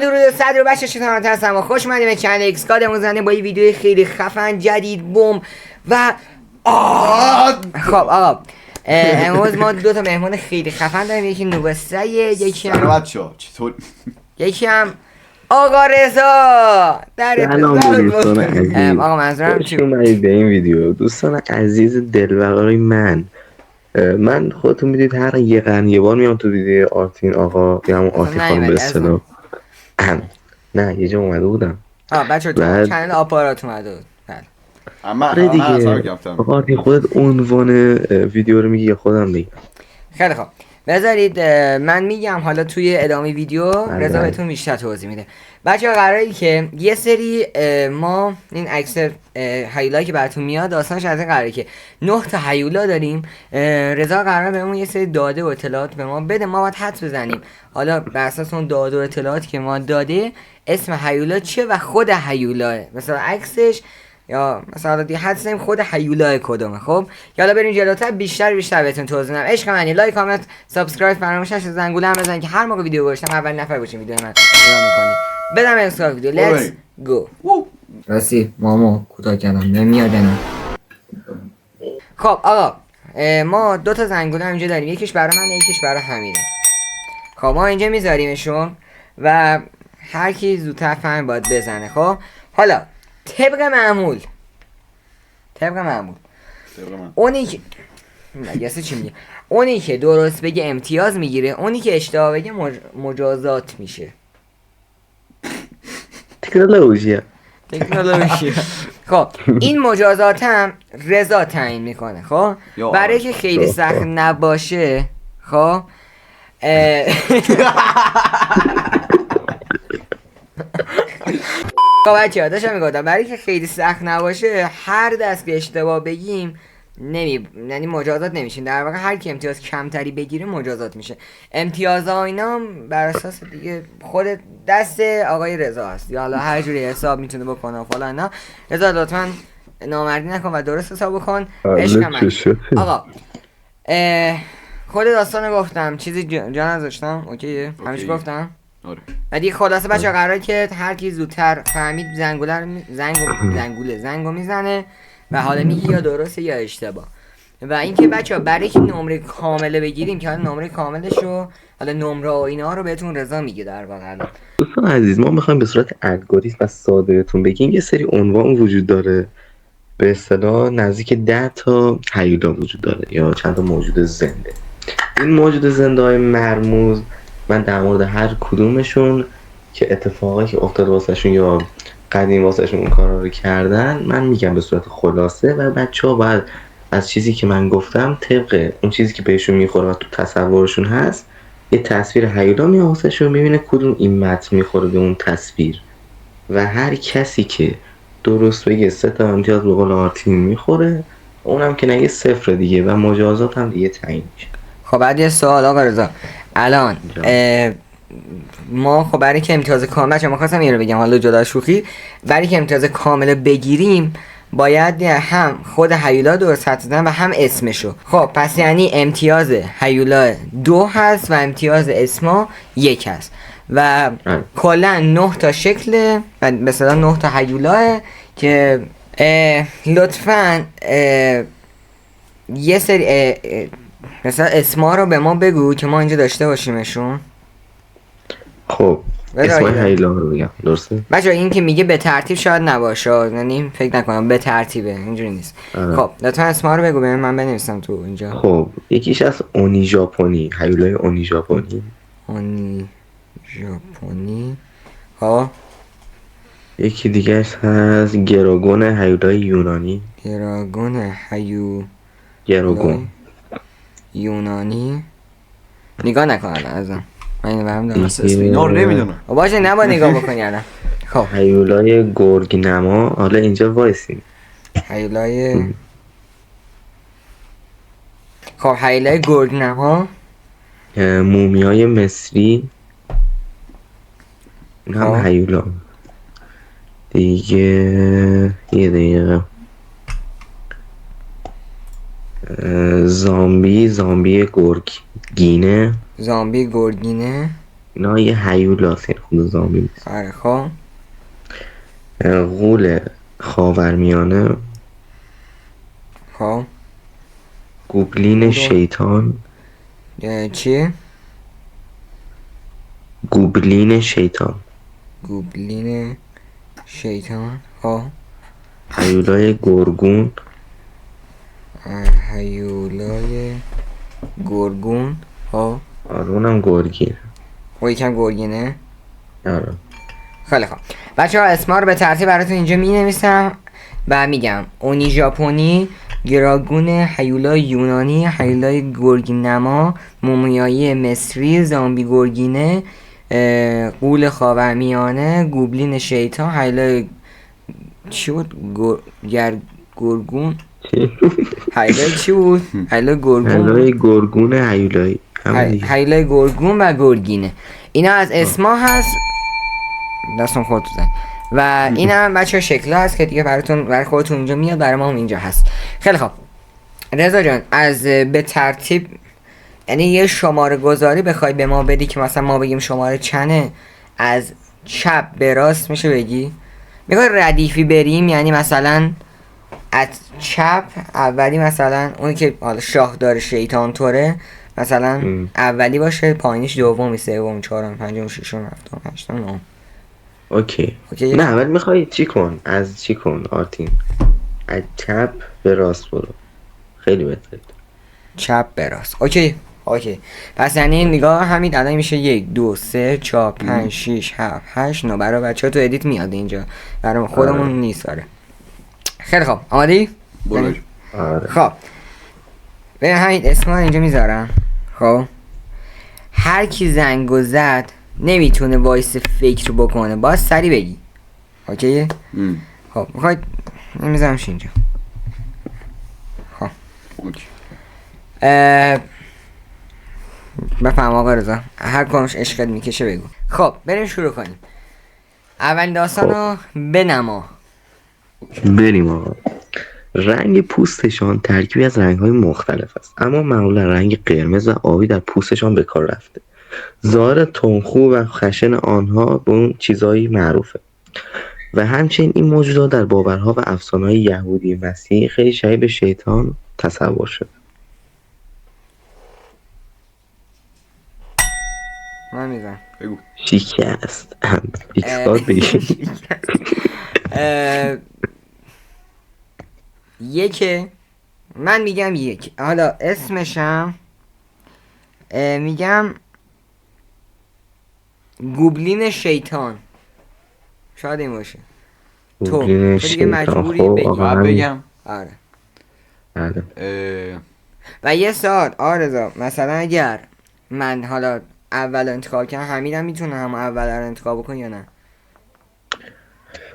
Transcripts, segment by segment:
درود صد رو بچه شما هستم و خوش اومدیم به چنل ایکس کاد. امروز با یه ویدیو خیلی خفن جدید بوم و خب آقا امروز ما دو تا مهمون خیلی خفن داریم. یکی نوبسته، یکی هم آقا رضا. سلام دوستان عزیز، آقا منظورم خوش اومدید به این ویدیو. دوستان عزیز دلبرای من خودتون میدید هر یه قرن یه بار میام تو ویدیو آرتین آقا یا همون آرتین خانم به اصطلاح. نه یه جا اومده بودم بچه تو چنل آپارات اومده بود. آره دیگه آقا آرتین خودت عنوان ویدیو رو میگی یا خودم میگم؟ خیلی خوب بذارید من میگم، حالا توی ادامه ویدیو رضا بهتون بیشتر توضیح میده. بچه‌ها قراره که یه سری ما این عکس هیولایی که براتون میاد داستانش از این قراره که 9 تا هیولا داریم. رضا قراره بهمون یه سری داده و اطلاعات به ما بده، ما باید حدس بزنیم حالا بر اساس اون داده و اطلاعاتی که ما داده اسم هیولا چیه و خود هیولاه، مثلا عکسش یا مثلا دیگه حدس نیم خود هیولای کدومه. خب یالا بریم جلوتر بیشتر بهتون توضیح میدم. عشق منی، لایک کامنت سابسکرایب فراموش نشه، زنگوله هم بزن که هر موقع ویدیو گذاشتم اول نفر باشین ویدیو من نگاه میکنی. بدم اسکار ویدیو لیتس گو. راستی مامو کوتاه کردم نمیاد نه. خب آقا ما دو تا زنگوله اینجا داریم، یکیش برای من یکیش برای حمیده. خب ما اینجا میذاریمشون و هر کی زودتر فهم باید بزنه. خب حالا طبق معمول اونی که چی میگه، اونی که درست بگه امتیاز میگیره، اونی که اشتباه بگه مجازات میشه. تکنولوژی. خب این مجازات هم رضا تعیین میکنه. خب برای که خیلی سخت نباشه خب خب بچه‌ها داشتم میگفتم برای که خیلی سخت نباشه هر دست که اشتباه بگیم یعنی مجازات نمیشین، در واقع هر کی امتیاز کمتری بگیره مجازات میشه. امتیازها اینا هم بر اساس دیگه خود دست آقای رضا هست، یا حالا هر جوری حساب میتونه بکنه فلان. نه رضا لطفا نامردی نکن و درست حساب بکن. عشق من آقا خود داستانو گفتم، چیزی جا نذاشتم. اوکیه همیشه گفتم. آره. و دیگه خلاصه بچه‌ها قراره که هر کی زودتر فهمید زنگو میزنه و حالا میگه یا درسته یا اشتباه. و اینکه بچه‌ها برای که نمره کامله بگیریم که حالا نمره کاملشو حالا نمره و اینا رو بهتون رضا میگه در واقع. دوستان عزیز ما میخوایم به صورت الگوریتم و ساده بهتون بگیم یه سری عنوان وجود داره، به اصطلاح نزدیک 10 تا هیولا وجود داره یا چند تا موجود زنده. این موجود زنده های مرموز من در مورد هر کدومشون که اتفاقی که افتاد واسهشون یا قدیم واسهشون اون کارا رو کردن من میگم به صورت خلاصه و بچه‌ها باید از چیزی که من گفتم طبق اون چیزی که بهشون میخوره و تو تصورشون هست یه تصویر هیولا میاد واسهشون، میبینه کدوم این متن میخوره به اون تصویر و هر کسی که درست بگه 3 تا امتیاز به قول آرتین میخوره، اونم که نگه 0 دیگه و مجازات هم دیگه تعیین میشه. خب بعد یه سوال آقا رضا، الان ما خب برای که امتیاز کامل ما خواستم این رو بگم حالا جدا شوخی، برای که امتیاز کامل بگیریم باید هم خود هیولا درست حدس بزنن و هم اسمشو. خب پس یعنی امتیاز هیولا 2 هست و امتیاز اسما 1 هست و کلا 9 تا شکل و مثلا 9 تا هیولاه که لطفاً یه سری مثلا اسما رو به ما بگو که ما اینجا داشته باشیمشون. خب اسم هیولا رو بگم درسته؟ بچه‌ها این که میگه به ترتیب شاید نباشه، یعنی فکر نکنم به ترتیبه، اینجوری نیست. خب لطفا اسما رو بگو من بنویسم تو اینجا. خب یکیش از اونی ژاپنی، هیولای اونی ژاپنی. خب یکی دیگه‌اش هست گراگون هیولای یونانی. گراگون یونانی نگاه نکن الان ازم من اینو برم دارم اینا رو نمیدونم. باشه نباید نگاه بکنی الان. خب هیولای گرگ نما، حالا اینجا وایسین. هیولای خب هیولای گرگ نما، مومیای مصری، این هم هیولا دیگه. یه دقیقه زامبی گرگینه. اینا یه هیولاست، یعنی خود زامبی نیست. آره خب غول خاورمیانه، خب گوبلین غول- شیطان، چی؟ گوبلین شیطان، گوبلین شیطان، خب هیولای گرگون، هیولای گرگون، خب آره اونم گرگینه. و یکم گرگینه. آره خیلی خوب بچه ها، اسما رو به ترتیب براتون اینجا می نویسم و میگم: اونی ژاپنی، گراگون هیولای یونانی، هیولای گرگین نما، مومیایی مصری، زامبی گرگینه، غول خاورمیانه، گوبلین شیطان، هیولای چی بود؟ گرگون، چی؟ هیولای چی بود؟ هیولای گرگون هیولای گرگون هیولایی همه دیگه. هیولای گرگون و گرگینه. اینا از اسما هست، دستون خودتون زن. و این هم بچه شکل هست که دیگه برای خودتون اینجا میاد، برای ما هم اینجا هست. خیلی خوب رضا جان، از به ترتیب یعنی یه شماره گذاری بخوای به ما بدی که مثلا ما بگیم شماره چنه، از چپ به راست میشه بگی؟ میخوای ردیفی بریم، یعنی مثلا از چپ اولی، مثلا اونی که حالا شاهدار شیطان طوره مثلا اولی باشه، پایینش دومی، سوم، چهارم، پنجم، ششم، هفتم، هشتم، نهم. اوکی. اوکی. نه اول میخوای چی کن؟ از چی کن آرتین؟ از چپ به راست برو، خیلی بهتره. چپ به راست. اوکی. پس یعنی نگاه همین الان میشه 1 2 3 4 5 6 7 8 9. برای بچه‌ها تو ادیت میاد اینجا، برای خودمون نیست. آره خیلی خوب، آمادی؟ برو. آره خب ببین همین اسما رو اینجا میذارم. خب هر کی زنگو زد نمیتونه وایس فکر بکنه، باید سری بگی. اوکی. خب میخواید نمیذارمش اینجا. خب اوکی. بفهم آقا رضا، هر کامش عشقت میکشه بگو. خب بریم شروع کنیم. اول داستان رو بنما. بریم آقا. رنگ پوستشان ترکیبی از رنگ‌های مختلف است، اما معمولا رنگ قرمز و آبی در پوستشان به کار رفته. ظاهر تندخو و خشن آنها به اون چیزایی معروفه و همچنین این موجودات در باورها و افسانه‌های یهودی مسیحی خیلی شبیه به شیطان تصور شده. من میذارم بگو. شکست پیکسات بگیم. یکه، من میگم یک. حالا اسمشم میگم گوبلین شیطان. شاید این باشه. گوبلین تو دیگه شیطان. مجبوری خب بگی. آقا باید همین. بگم. آره. اه، و یه ساعت آرزا مثلا اگر من حالا اول انتخاب کنم، حمیدم میتونه هم اول رو انتخاب بکنه یا نه؟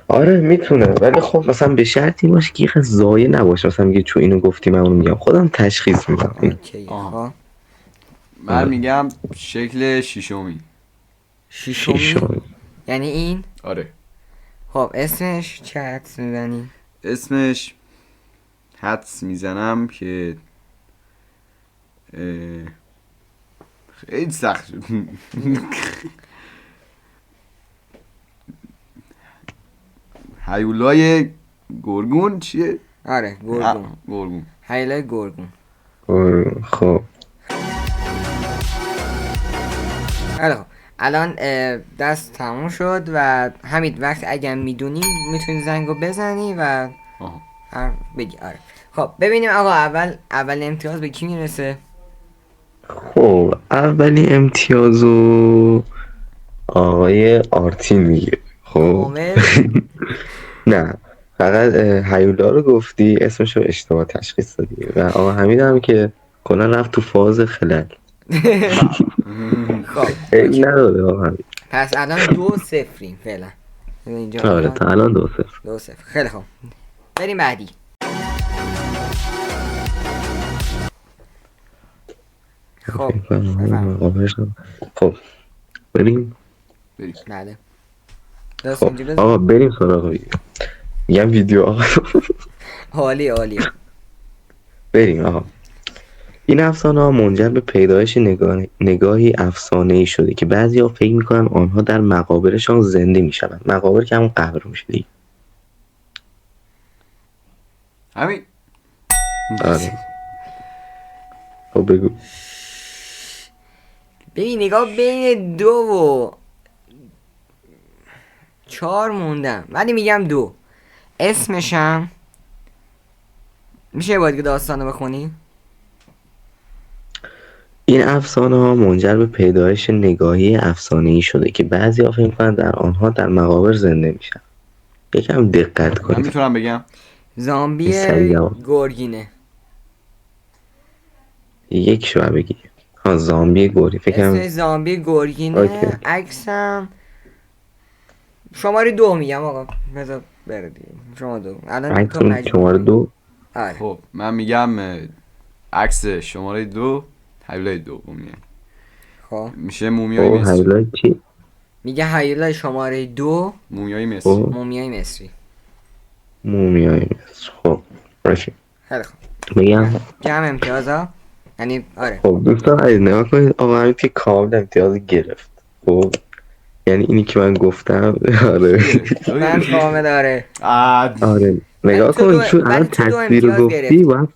آره میتونه، ولی خب مثلا به شرطی باشه که یه زایه نباشه، مثلا میگه چون اینو گفتی من اونو میگم، خودم تشخیص میدم. اوکی. آها. خب من میگم شکل شیشمی. شیشمی یعنی این. آره. خب اسمش چه حدس میزنی؟ اسمش حدس میزنم که خیلی سخت شد. هیولای گرگون چیه؟ آره گرگون. گرگون. هیولای گرگون. خب خیلی خب الان دست تموم شد و همین وقت اگر میدونی میتونی زنگو بزنی و هر بگی. آره خب ببینیم آقا اول امتیاز به کی میرسه؟ خب اولی امتیازو آقای آرتین میگه. خب کامل. نه فقط هیولا رو گفتی، اسمشو اشتباه تشخیص دادی و آقا حمید هم که کلا رفت تو فاز خلل. خب خیلی نداده آقا حمید. پس الان 2-0 فعلا اینجا. آره تا الان 2-0. 2-0. خیلی خب بریم بعدی. خب خب بریم. بله خب آقا بریم سراغ ویدیو. میگم ویدیو آقا. عالی. بریم آقا. این افسانه ها منجر به پیدایش نگاهی افسانه‌ای شده که بعضی‌ها فکر می‌کنن آنها در مقابرشان زنده می‌شوند. مقابر که همون قبر میشه دیگه. همین. آره. خب بگو. ببین نگاه بین 2 و 4 موندم، ولی میگم 2. اسمشم میشه باید که داستانو بخونی؟ این افسانه ها منجر به پیدایش نگاهی افسانه‌ای شده که بعضی‌ها فکر می‌کنن در آنها در مقابر زنده میشن. یکم دقت من کنید. میتونم بگم زامبی این سریع جواب. گرگینه. یک شو بگی. ها زامبی گوری فکر اسمش کنم. زامبی گرگینه. اوکی. عکسم شماره 2 میگم آقا، بذار بره دیگه. شما 2 الان تو عکسون مجبور. شماره 2. آره. خب من میگم عکس شماره 2 هیولای دومیه. خب میشه مومیای او مصری. هیولای چی؟ میگه هیولای شماره 2 مومیای مصری. او مومیای مصری. مومیای مصر. خب باشه. خیلی خوب. بگم. جمع امتیازا یعنی آره. خب دوستان عزیز نگاه کنید، آقا همین که کامل امتیاز گرفت. خب یعنی اینی که من گفتم آره من کامل آره. آره نگاه تو کن دو- چون ولی الان تو 2 تصویر رو امتیاز گفتی گرفتی. باید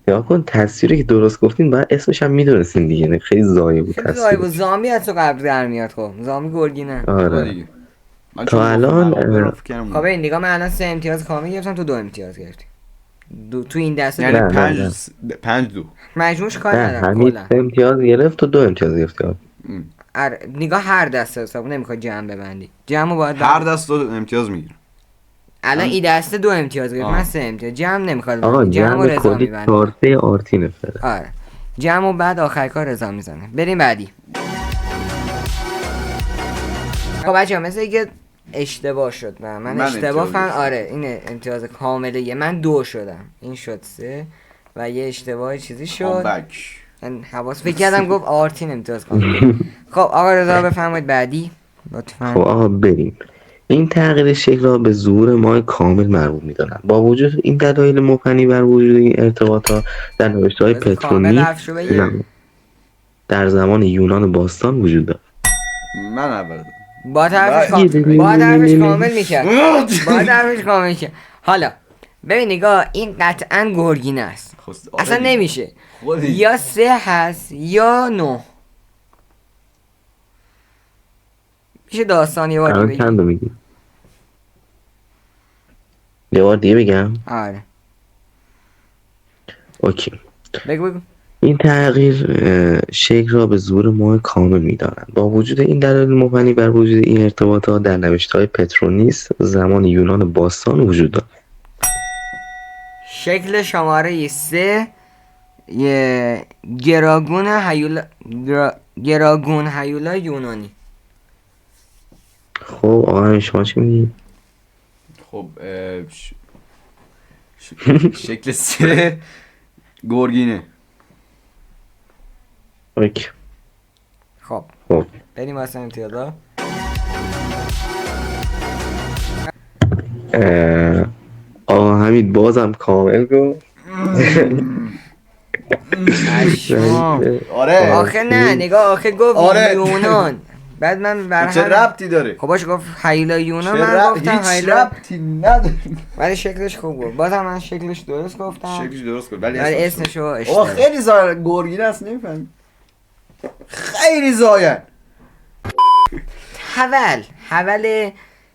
نگاه کن تصویری که درست گفتین باید اسمش هم میدونستین دیگه، نه خیلی ضایع بود خیلی زایی بود. تصویر. زامبی از تو قبل در میاد. خب زامبی گرگینه. آره من تا چون گفتم الان، مقابر رو فکر کردم. خب این نگاه من الان 3 امتیاز کامل گرفتم، تو 2 امتیاز گرفتی. تو این دسته یعنی نه، نه، پنج نه. پنج دو. مجموعش کار نه ندارم همین کلا. 3 امتیاز گرفت و 2 امتیاز گرفتی. آره نگاه هر دسته حساب نمیخواد جمع ببندی. جمعو باید هر دست دو امتیاز میگیرم. الان این دسته 2 امتیاز گرفت، آه. من 3 امتیاز. جمع نمیخواد آقا ببندی. جمعو جمع رضا کلی میبنده. 4 آرتینه فعلا. آره جمعو بعد آخر کار رضا میزنه. بریم بعدی. خب بچه‌ها مثل اینکه اشتباه شد. من اشتباه امتیاز گرفتم. آره این امتیاز کامله. یه من 2 شدم، این شد 3 و یه اشتباه چیزی شد. کامبک. من حواس فکر کردم گفت آرتین امتیاز کامل. خب آقا رضا بفرمایید بعدی لطفاً. خب آقا بریم. این تغییر شکل را به ظهور ماه کامل مربوط می‌دانند. با وجود این دلایل مبتنی بر وجود این ارتباطات در نوشته‌های بذار کامل پترونی حرفشو بگه. در زمان یونان باستان وجود دارد. من اول با طرفش بله. با طرفش کامل میکرد. با طرفش کامل میکرد. حالا ببین نگاه این قطعا گرگینه است. اصلا نمیشه. یا 3 هست یا 9. میشه داستان یه الان بار چند بگی؟ رو میگی؟ یه بار دیگه بگم؟ آره اوکی. بگو. این تغییر شکل را به ظهور ماه کامل می‌دانند. با وجود این دلایل مبتنی بر وجود این ارتباطات در نوشته‌های پترونیس زمان یونان باستان وجود دارد. شکل شماره 3 یه گراگون هیولا یونانی. خب آقا همین شما چی میگی؟ خب شکل 3 گرگینه. اوکی. خب خب بریم واسه امتیازا. آقا همین بازم کامل گفت. اشما آره آخه نه نگاه آخه گفت آره. یونان بعد من برای چه همین- ربطی داره؟ خب باش گفت هیولا یونان چه من گفتم هیچ هیولا ربطی نداره. ولی شکلش خوب بود. بازم من شکلش درست گفتم شکلش درست کرد ولی ولی اسمش اسمشو آقا اشتباه. خیلی زایر گرگینه است نمیفهمی. خیلی زایر.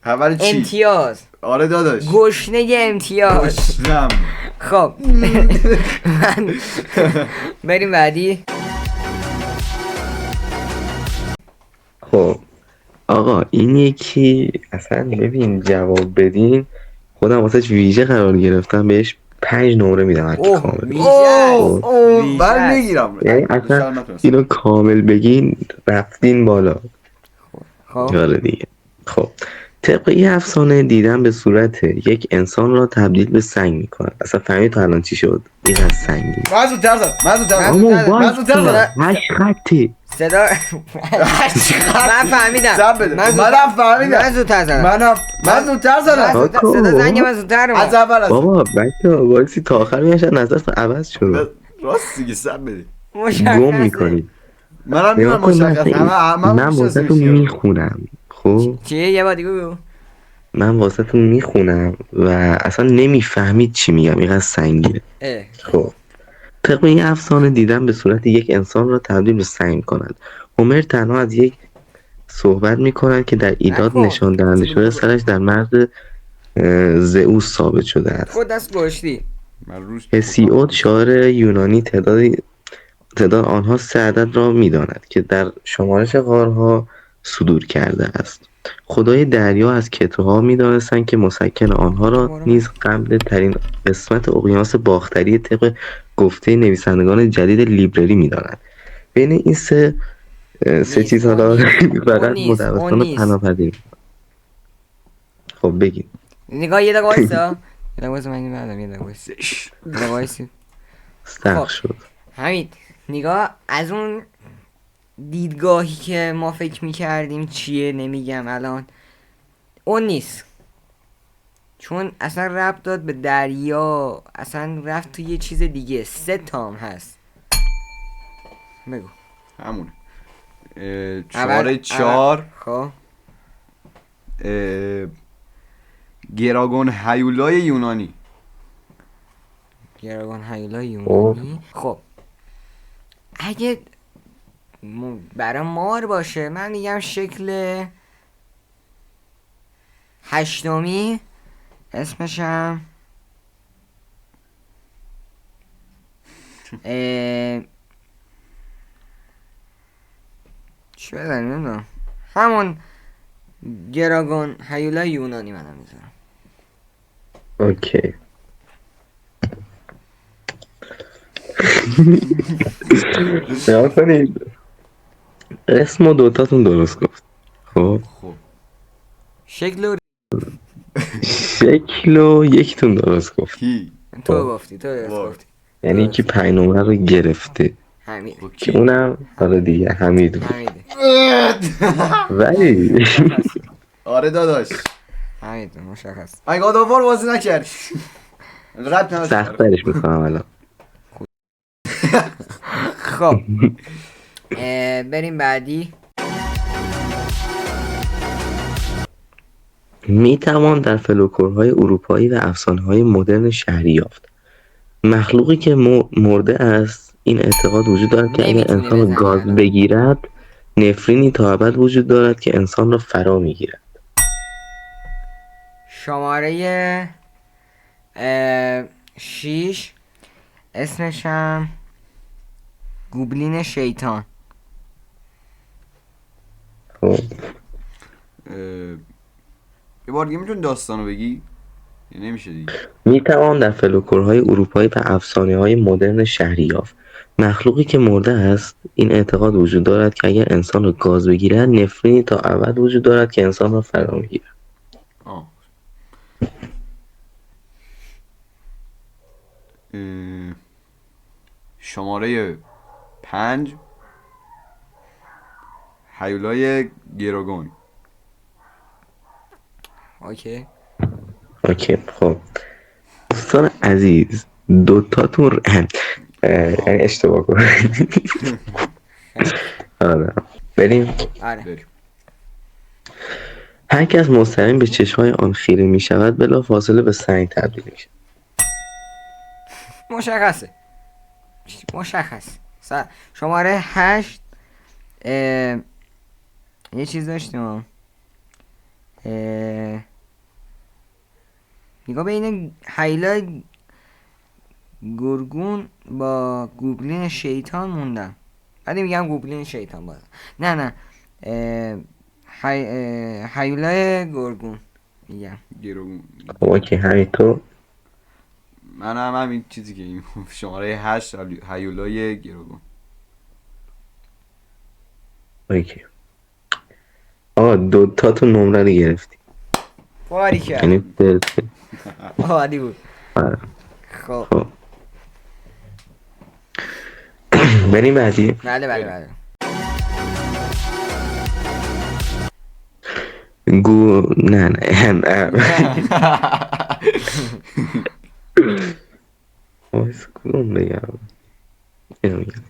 حول چی؟ امتیاز آره داداش. گشنه امتیاز. گشنم. خب من بریم بعدی. خب آقا این یکی اصلا ببین جواب بدین خودم واسه ویژه قرار گرفتم بهش 5 نمره میدم اگه اوه کامل بگین. ویژه است. اوه ویژه من است. میگیرم. یعنی اصلا اینو کامل بگین رفتین بالا. خب آره دیگه. خب طبق این افسانه دیدن به صورت یک انسان را تبدیل به سنگ میکنه. اصلا فهمید تا الان چی شد؟ این از سنگی. من زودتر زدم. اما زودتر وایسا زدم. 8 خطی. صدا من فهمیدم. زب بده. من فهمیدم. زودتر زدم. من زودتر زدم. آقا. صدا زنگ من زودتر اومد. از اول بابا بچه وایسی تا آخر میشن نظر عوض شد. راست دیگه سب بده. گم مشخصه. میکنی. منم میدونم مشخص من واسه تو میخونم. خب چیه یه بار دیگه بگو. من واسه تو میخونم و اصلا نمیفهمید چی میگم، اینقدر سنگینه. خب طبق این افسانه دیدن به صورت یک انسان را تبدیل به سنگ کند. هومر تنها از یک صحبت میکند که در ایداد نکن. نشان دهنده شده سرش در مرز زئوس ثابت شده است. خود دست گشتی. من روش هسیود شاعر یونانی تعداد آنها 3 عدد را میداند که در شمارش غارها صدور کرده است. خدای دریا از کتوها میدانستند که مسکن آنها را نیز قبل ترین قسمت اقیانوس باختری طبق گفته نویسندگان جدید لیبرری میدانند. بین این سه چیز حالا فقط مدوستان رو پناهپذیر. خب بگید. نگاه یه دقیقه وایسا. یه دقیقه وایسا من اینو بعدم یه دقیقه وایسا. یه دقیقه وایسا. سخت شد. حمید نگاه از اون دیدگاهی که ما فکر میکردیم چیه نمیگم الان اون نیست، چون اصلا ربط داد به دریا، اصلا رفت تو یه چیز دیگه. 3 تام هست. بگو. همونه. شماره 4. خب گراگون هیولای یونانی. گراگون هیولای یونانی. خب اگه برای مار باشه من میگم شکل 8می اسمشم چی بزنیم نمیدونم، همون گراگون هیولای یونانی منم میذارم. اوکی. نیا کنید اسم و دوتاتون درست گفت. خب شکل و یکتون درست گفت. کی؟ تو گفتی، تو درست گفتی. یعنی یکی 5 نمره رو گرفته حمید. که اونم حالا دیگه حمید بود. حمیده. ولی آره داداش حمید مشخص. ای گاداوار بازی نکردی. رد نداشت. سخت برش میکنم الان. خب بریم بعدی. میتوان در فلکلورهای اروپایی و افسانه‌های مدرن شهری یافت. مخلوقی که مرده است. این اعتقاد وجود دارد که اگر انسان گاز بگیرد نفرینی تا ابد وجود دارد که انسان را فرا میگیرد. شماره 6 اسمشم گوبلین شیطان. خب یه بار دیگه میتونی داستانو بگی؟ یا نمیشه دیگه؟ میتوان در فلکلورهای اروپایی و افسانه‌های مدرن شهری یافت. مخلوقی که مرده است. این اعتقاد وجود دارد که اگر انسان را گاز بگیرد نفرینی تا ابد وجود دارد که انسان را فرا میگیرد. شماره 5 هیولای گراگون. اوکی خب دوستان عزیز دوتاتون یعنی اشتباه کن. آره بریم. هر کس مستقیم به چشمای آن خیره می شود بلا فاصله به سنگ تبدیل می شود. مشخص. شماره 8 یه چیز داشتیم نگاه بین هیولای گرگون با گوبلین شیطان موندم. بعد میگم گوبلین شیطان باز. نه هیولای گرگون میگم. اوکی همینطور. من هم همین چیزی که این شماره 8 هیولای گراگون. اوکی آقا دوتاتون نمره رو گرفتی. باری کرد. یعنی عادی بود. خب بریم بعدی. بله نه کدوم بگم. اینو میگم.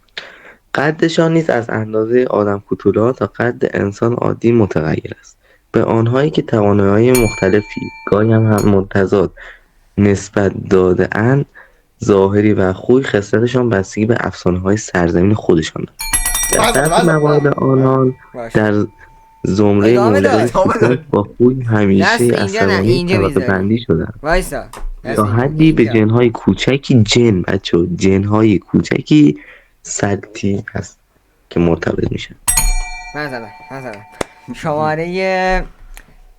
قدشان نیز از اندازه آدم کوتولا تا قد انسان عادی متغیر است. به آنهایی که توانایی‌های مختلفی گاهی هم متضاد نسبت داده‌اند، ظاهری و خوی خصلتشان بستگی به افسانه‌های سرزمین خودشان دارد. در برخی موارد آنان باشه. در زمره ادامه موجودات داره. کوچک با خوی دست همیشه اینجا نه، عصبانی اینجا طبقه می‌ذاری. بندی شدند. وایسا. تا حدی به جنهای کوچکی جنهای کوچکی سلطی هست که مرتبط میشن. من زدم شماره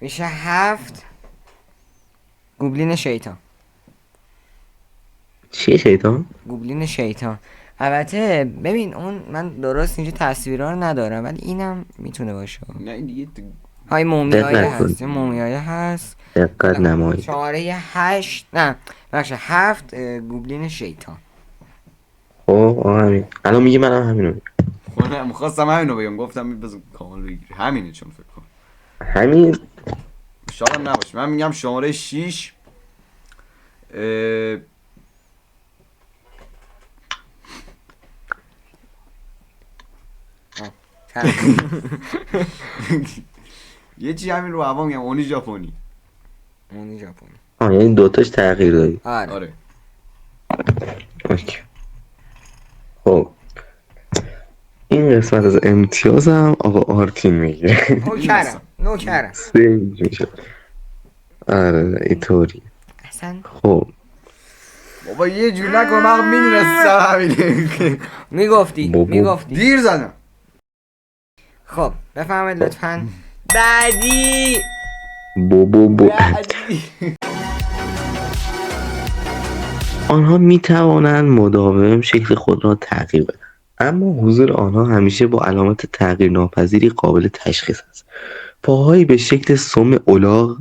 میشه 7 گوبلین شیطان. چیه شیطان؟ گوبلین شیطان. البته ببین اون من درست اینجا تصویرها رو ندارم ولی اینم میتونه باشه. نه این دیگه های مومیایی دقت کن. هست، مومیایی هست. دقت نمایید. شماره 8 نه بخش 7 گوبلین شیطان. خب همین الان میگه منم همینو میگم. خودم می‌خواستم همینو بگم، گفتم بذار کامل بگیری همینه، چون فکر کنم همین شاید نباشه. من میگم شماره 6 یه چی همین رو هوا میگم، اونی ژاپنی. اونی ژاپنی. یعنی دوتاش تغییر دادی. آره. اوکی. خب این قسمت از امتیازم آقا آرتین میگیره. نوکرم. سیج میشه. آره اینطوری. اصلا خب بابا یه جور نکن، من میدونستم همینه. میگفتی دیر زدم. خب بفهمید لطفاً بعدی. بو آنها می توانند مداوم شکل خود را تغییر بدهند، اما حضور آنها همیشه با علامت تغییر ناپذیری قابل تشخیص است. پاهایی به شکل سم الاغ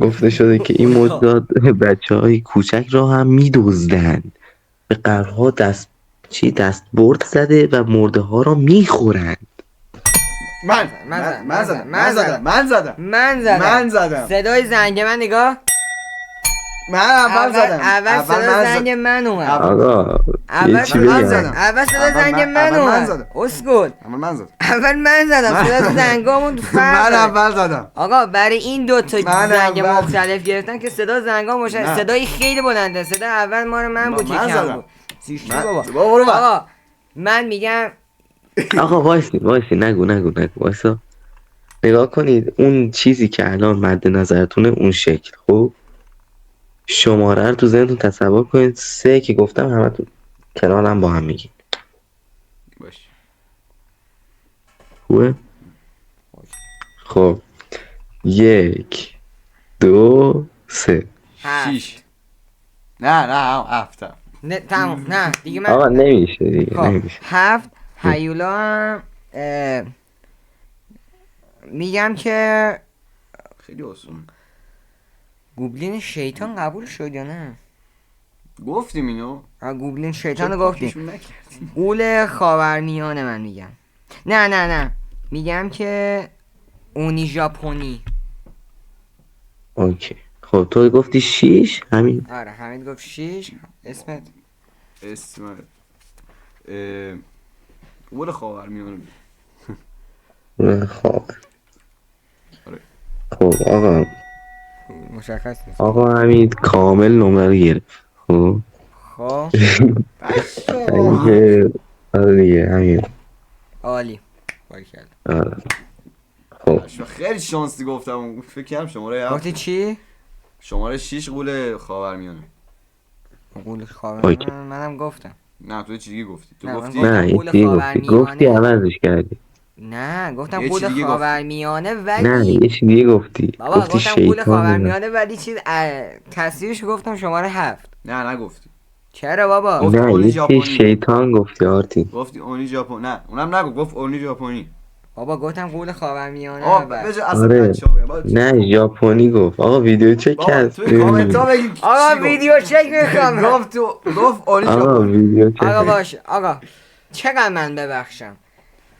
گفته شده که این موجودات بچه‌های کوچک را هم می‌دزدند. به قرها دستبرد زده و مرده ها را می‌خورند. من زدم. صدای زنگ من نگاه. من اول زدم. اول صدای زنگ من اومد. آقا اول چی بگم؟ اول صدای زنگ من اومد. اسکول. اول من زدم. صدای زنگامون تو فرق. من اول زدم. آقا برای این دو تا زنگ اول. مختلف گرفتن که صدا زنگام مشخص. صدای خیلی بلنده. صدا اول مال من بود که کم بود. سیشتی بابا. آقا من میگم آقا وایسی نگو وایسا. نگاه کنید اون چیزی که الان مد نظرتونه اون شکل. خب شماره رو تو ذهنتون تصور کنید. 3 که گفتم همتون کنارم با هم میگید. باش. خوبه؟ خب 1 2 3 6 نه 7 نه تمام. نه دیگه من آقا نمیشه دیگه نمیشه. 7 هیولا هم میگم که خیلی آسون. گوبلین شیطان قبول شد یا نه؟ گفتیم اینو. گوبلین شیطان رو گفتیم. قول خاورمیانه من میگم. نه میگم که اونی ژاپنی. اوکی. خب تو گفتی 6 همین. آره حمید گفت 6. اسمت قول خاورمیانه. خب آره. خب آقا مشخص نیست. آقا حمید کامل نمره رو گرفت. خب اینکه آره دیگه همین. عالی باریکلا. آره. خب خیلی شانسی گفتم. فکر کنم شماره 7. گفتی چی؟ شماره 6 قول خاورمیانه. قول خاورمیانه منم گفتم. نه تو چیزی گفتی. تو نه، گفتی نه یه گفتی عوضش کردی. نه گفتم یه چی قول دیگه خاورمیانه ولی نه یه چیز دیگه گفتی. بابا گفتی گفتم قول شیطان. خاورمیانه ولی چیز تصویرش گفتم شماره 7. نه نگفتی. چرا بابا؟ گفت نه اونی یه ژاپنی. چیز شیطان گفتی آرتین. گفتی اونی ژاپن. نه اونم نگفت. گفت اونی ژاپنی. بابا گفتم قول خاورمیانه. آقا بجا اصلا آره. بچه‌ها بگم. نه ژاپنی گفت. آقا ویدیو چک کرد. توی کامنت ها بگید. آقا ویدیو چک میخوام. گفت اونی آقا ژاپنی. ویدیو چک. آقا باش آقا چقدر من ببخشم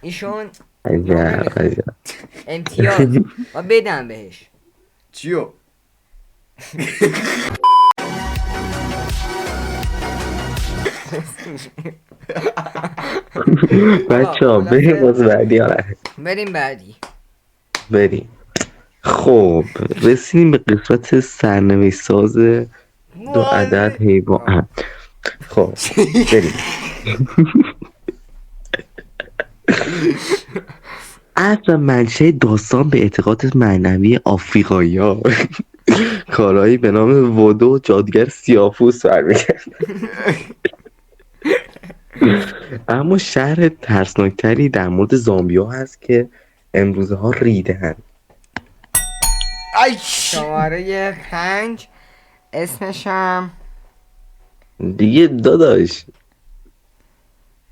ایشون عجب. امتیاز و بدم بهش چیو؟ بچه ها بریم باز بعدی بریم بعدی. بریم. خب رسیدیم به قسمت سرنوشت ساز دو عدد حیوان. خب بریم. اصل منشه داستان به اعتقاد معنوی آفریقایی ها کارهایی به نام ودو و جادوگر سیاه‌پوست برمیگرد. اما شهر ترسناکتری در مورد زامبیا هست که امروزه ها ریده‌اند. ای شماره 5 اسمشم دیگه داداش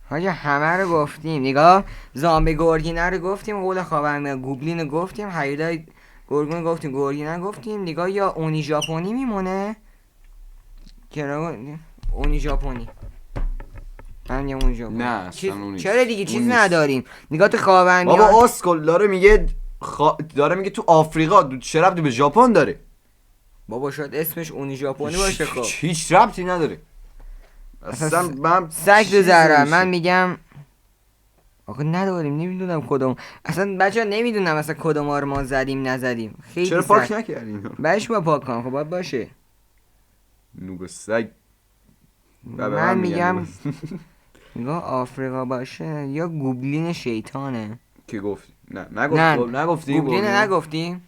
حاجی همه رو گفتیم. نگاه زامبی گورگینه رو گفتیم، قول خاورمیانه گوبلین رو گفتیم، هیولای گورگون گفتیم، گورگینه گفتیم. نگاه یا اونی ژاپنی میمونه. چرا اونی ژاپنی؟ من میگم اونی ژاپنی. نه اصلا اون نیست. چرا دیگه چیز اون نیست. نداریم. نگاه تو خاورمیانه. بابا اسکل داره میگه داره میگه تو آفریقا چه ربطی به ژاپن داره؟ بابا شاید اسمش اونی ژاپنی باشه. خب هیچ ربطی نداره اصلا. من سگ چیزی دو ذره. نمیشه. من میگم آخه نداریم، نمیدونم کدوم. اصلا بچه ها نمیدونم اصلا کدوم ها رو ما زدیم نزدیم. خیلی چرا سگ. پاک نکردی اینو؟ بهش با پاک کنم. خب باید باشه. نوب سگ. من میگم نگاه آفریقا باشه یا گوبلین شیطانه. کی گفت؟ نه نگفتی گوبلین نگفتی؟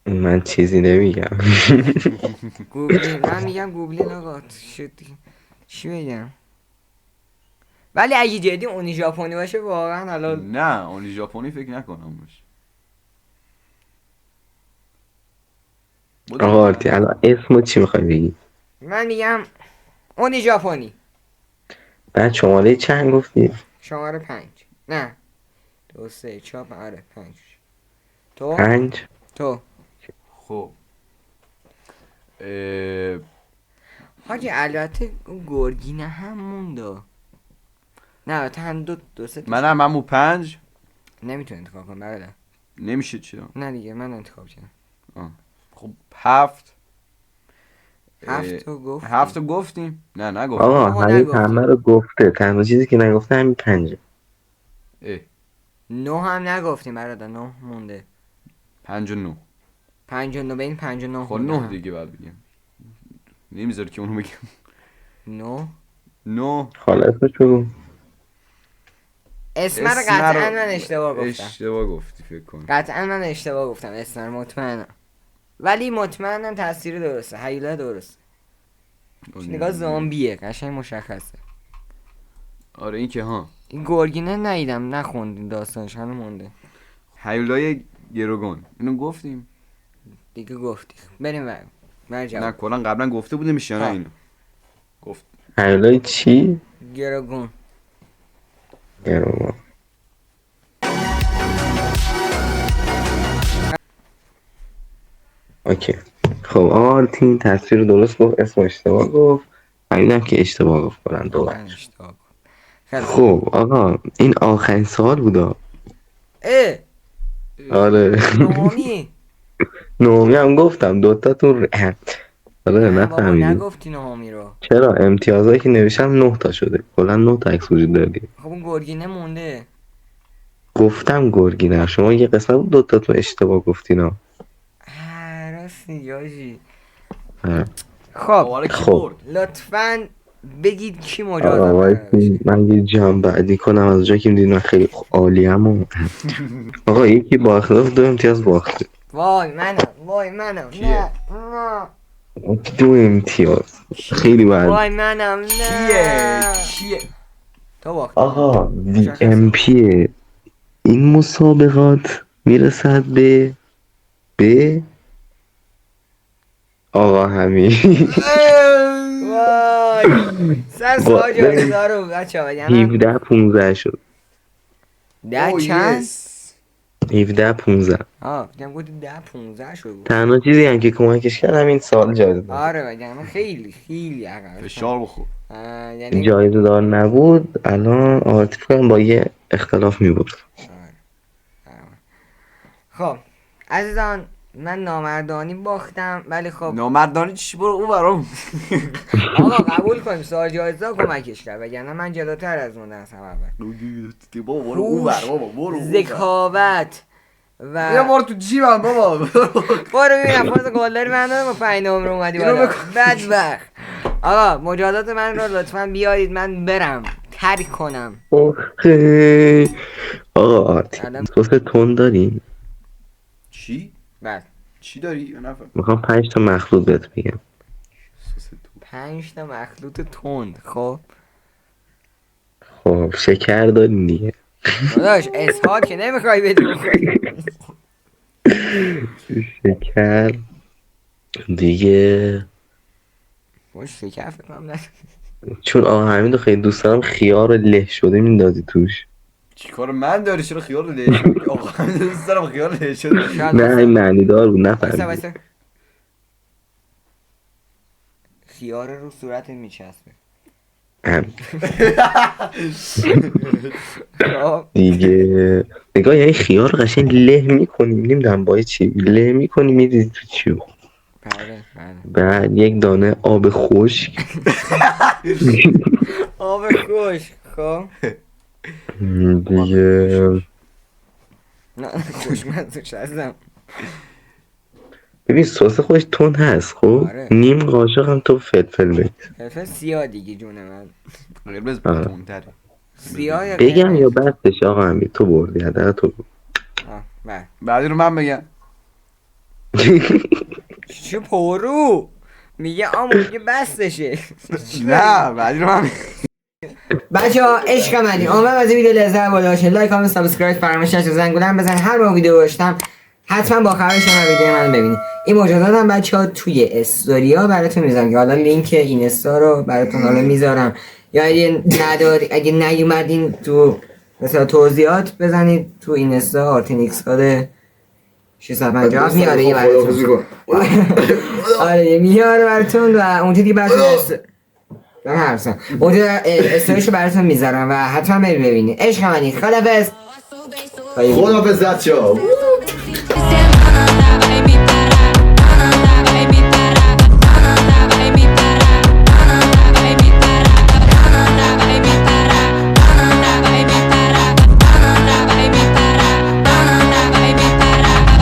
من چیزی نمیگم. گوبلین. من میگم گوبلین. آقا چی بگم؟ ولی اگه جدی اونی ژاپنی باشه واقعا حالا نه اونی ژاپنی فکر نکنم باشه. آقا آرتی الان اسمو چی میخوای بگی؟ من میگم اونی ژاپنی. بعد شماره چند گفتی؟ شماره 5. نه 2 3 4 آره 5. تو 5. تو خب حاجی البته اون گرگینه هم مونده. نه تا هم دو سه منم همون 5 نمیتونه انتخاب کنم برادر. نمیشه چرا؟ نه دیگه من انتخاب کردم. خب 7 7 گفت. 7 گفتیم؟ نه نگفتیم. آقا آقا همه نگفتیم. همه رو گفته، تنها چیزی که نگفته همین 5. 9 هم نگفتیم برادر. 9 مونده. 5 و 9. 5 و 9 بین 5 و 9 خب 9 دیگه بعد بگم. نمیذاره که اونو بگم. 9 9 حالا اسمش بگو. اسم رو قطعا من اشتباه گفتم. اشتباه گفتی فکر کنم. قطعا من اشتباه گفتم اسم رو مطمئنم. ولی مطمئنم تاثیر درسته. هیولا درسته. نگاه زامبیه قشنگ مشخصه. آره این که ها. این گرگینه ندیدم نخوندیم داستانش هنو مونده. هیولای گروگون اینو گفتیم دیگه گفتی. بریم نه جواب. کلا قبلا گفته بودیمش یا نه اینو گفت هیولای چی؟ گروگون. گروگون. اوکی. خب آرتین تصویر درست گفت، اسم اشتباه گفت. فهمیدم که اشتباه گفت کنن دو من اشتباه گفتم. خیلی خب آقا این آخرین سوال بودا. اه آره نهمی. نومی هم گفتم دوتاتون آره نه بابا نفهمیدی. نگفتی نهمی رو. چرا امتیازهایی که نوشتم 9 تا شده، کلا 9 تا عکس وجود داره دیگه. خب اون گرگینه مونده. گفتم گرگینه، شما یه قسمت بود دوتاتون اشتباه گفتینا. راست میگی حاجی. آره. خب آره کی خب. برد؟ لطفاً بگید کی آقا مجازات قرار وایسی بشه. من یه جمع بعدی کنم از جا که میدید من خیلی عالیم و آقا یکی با اختلاف 2 امتیاز باخته. وای منم کیه؟ نه 2 امتیاز خیلی بعد. وای منم نه کیه؟ تو باختی. آقا وی مشخصه. ام پی این مسابقات میرسد به آقا همین. وای سر سوال جایزه رو بچه ها بگنم 17-15 شد. ده اوه، چند؟ یس. 17-15. بگم گفتی 10-15 شد. تنها چیزی هم که کمکش کرد همین سال جایزه دار. آره بگم خیلی عقب. فشار بخور. یعنی جایزه دار نبود الان آرتی کنم با یه اختلاف میبرد. خب عزیزان من نامردانی باختم ولی خب نامردانی چی برو او برام. آقا قبول کنیم سوال جایزه کمکش کرد وگرنه من جلوتر از اون در سبب بابا برو او بر بابا برو. ذکاوت یا و برو تو جیبم بابا. برو ببینم فاز گلداری من دادم و 5 نمره اومدی بالا بدبخت. آقا مجازات من رو لطفا بیارید من برم ترک کنم. اوه. آقا آرتین الان- سس تون داریم؟ چی؟ بله چی داری؟ نفهم. میخوام 5 تا مخلوط بهت بگم. 5 تا مخلوط تند. خب خب شکر داریم دیگه. داداش اسحاق که نمیخوای بدی بخوری. شکر دیگه. باش شکر فکر کنم نه. چون آقا همین رو خیلی دوست دارم خیار له شده میندازی توش. چی کار من داری؟ چرا خیار رو له شده؟ آقا من دوست دارم خیار له شده. شاید نه این معنی دار بود وایسا نفهمیدی. وایسا. خیار رو صورت میچسبه. هم. خب دیگه نگاه یعنی خیار رو قشنگ له میکنیم نمیدونم با چی له میکنیم میریزی تو چیو. بله بله. بعد یک دانه آب خشک. آب خوش. خب دیگه نه خوش من توش هستم. ببین سس خودش تون هست خب آره. نیم قاشق هم تو فلفل بید. فلفل سیاه دیگه جون من. قرمز آه. تندتره. سیاه یا بگم قرمز؟ یا بستش آقا همین تو بردی حداقل تو بود. آه بله. بعدی رو من بگم. چه پرو میگه آمون میگه بستشه. نه بعدی رو من بگم. بچه ها عشق منی امیدوارم از این ویدیو لذت برده باشین. لایک کامنت سابسکرایب فراموش نشه زنگولم بزن هر موقع ویدیو داشتم حتما با خبر شما ویدیو من ببینید. این مجازات هم بچه ها توی استوریا براتون میذارم که حالا لینک اینستا رو براتون حالا میذارم یا اگه نداری اگه نیومدین تو مثلا توضیحات بزنید تو اینستا آرتینیکس کاد 657 میاره یه براتون. آره میاره براتون و اونجا دیگه براتون من هرسم اونجا استوریشو براتون میذارم و حتما برید ببینید. عشق منی خدافظ. خداحافظ بچه‌ها.